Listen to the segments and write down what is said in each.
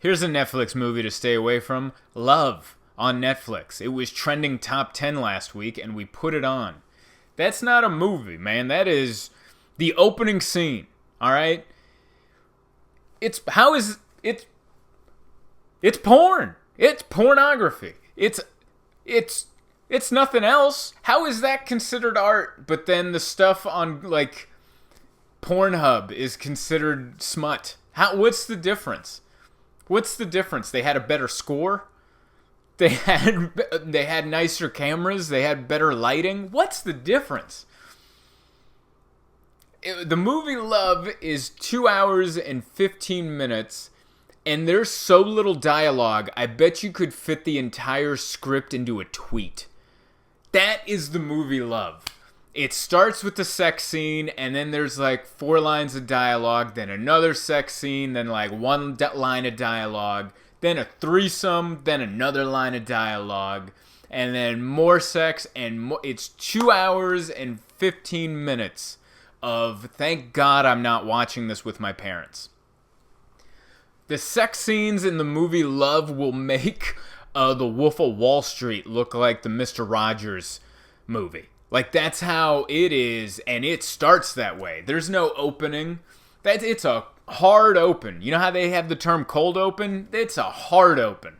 Here's a Netflix movie to stay away from. Love on Netflix. It was trending top 10 last week, and we put it on. That's not a movie, man. That is the opening scene, all right? It's porn. It's pornography. It's nothing else. How is that considered art? But then the stuff on, like, Pornhub is considered smut. What's the difference? What's the difference? They had a better score? They had nicer cameras? They had better lighting? What's the difference? The movie Love is 2 hours and 15 minutes, and there's so little dialogue, I bet you could fit the entire script into a tweet. That is the movie Love. It starts with the sex scene, and then there's like 4 lines of dialogue, then another sex scene, then like 1 line of dialogue, then a threesome, then another line of dialogue, and then more sex, and it's 2 hours and 15 minutes of, thank God I'm not watching this with my parents. The sex scenes in the movie Love will make The Wolf of Wall Street look like the Mr. Rogers movie. Like, that's how it is, and it starts that way. There's no opening. It's a hard open. You know how they have the term cold open? It's a hard open.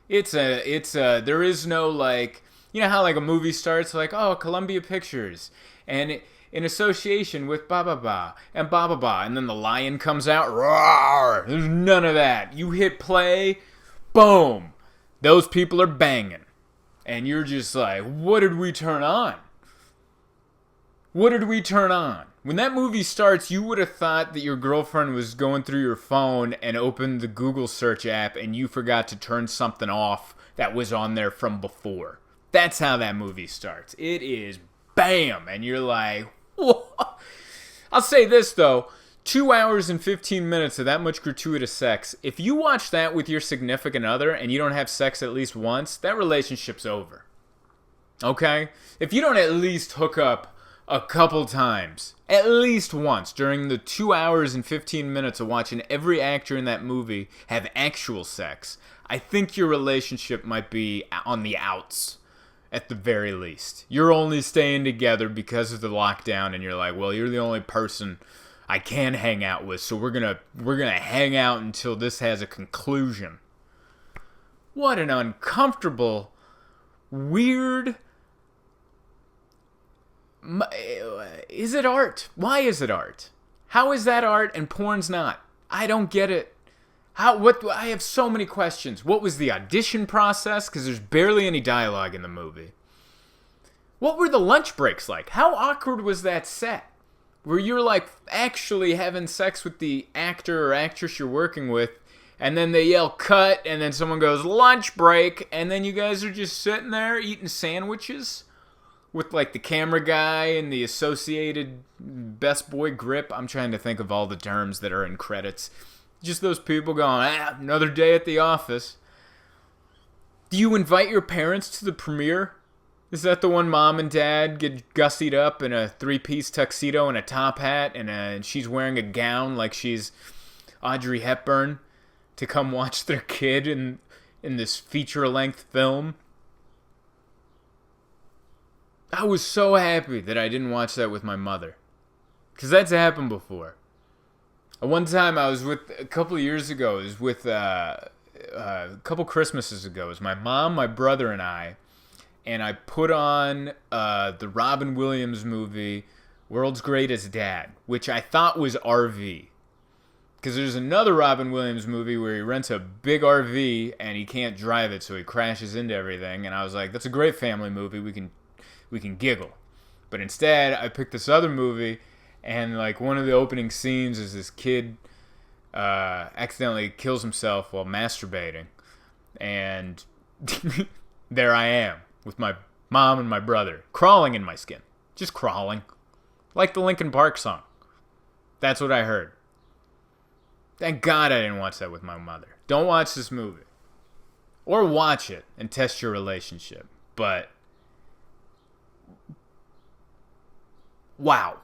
There is no, like, you know how, like, a movie starts, like, oh, Columbia Pictures, and in association with ba-ba-ba, and ba-ba-ba, and then the lion comes out, roar! There's none of that. You hit play, boom! Those people are banging. And you're just like, what did we turn on? What did we turn on? When that movie starts, you would have thought that your girlfriend was going through your phone and opened the Google search app and you forgot to turn something off that was on there from before. That's how that movie starts. It is bam! And you're like, what? I'll say this, though. 2 hours and 15 minutes of that much gratuitous sex. If you watch that with your significant other and you don't have sex at least once, that relationship's over. Okay? If you don't at least hook up a couple times, at least once, during the 2 hours and 15 minutes of watching every actor in that movie have actual sex, I think your relationship might be on the outs, at the very least. You're only staying together because of the lockdown, and you're like, well, you're the only person I can hang out with, so we're gonna hang out until this has a conclusion. What an uncomfortable, weird... Is it art? Why is it art? How is that art and porn's not? I don't get it. I have so many questions. What was the audition process? Because there's barely any dialogue in the movie. What were the lunch breaks like? How awkward was that set? Where you're like actually having sex with the actor or actress you're working with, and then they yell cut, and then someone goes lunch break, and then you guys are just sitting there eating sandwiches? With, like, the camera guy and the associated best boy grip. I'm trying to think of all the terms that are in credits. Just those people going, another day at the office. Do you invite your parents to the premiere? Is that the one mom and dad get gussied up in a 3-piece tuxedo and a top hat, and she's wearing a gown like she's Audrey Hepburn to come watch their kid in this feature-length film? I was so happy that I didn't watch that with my mother. Because that's happened before. One time I was with, a couple of years ago, it was with, a couple Christmases ago, it was my mom, my brother, and I put on the Robin Williams movie, World's Greatest Dad, which I thought was RV. Because there's another Robin Williams movie where he rents a big RV and he can't drive it, so he crashes into everything. And I was like, that's a great family movie, we can giggle. But instead, I picked this other movie, and like one of the opening scenes is this kid accidentally kills himself while masturbating, and there I am with my mom and my brother crawling in my skin, just crawling, like the Linkin Park song. That's what I heard. Thank God I didn't watch that with my mother. Don't watch this movie, or watch it and test your relationship. But wow.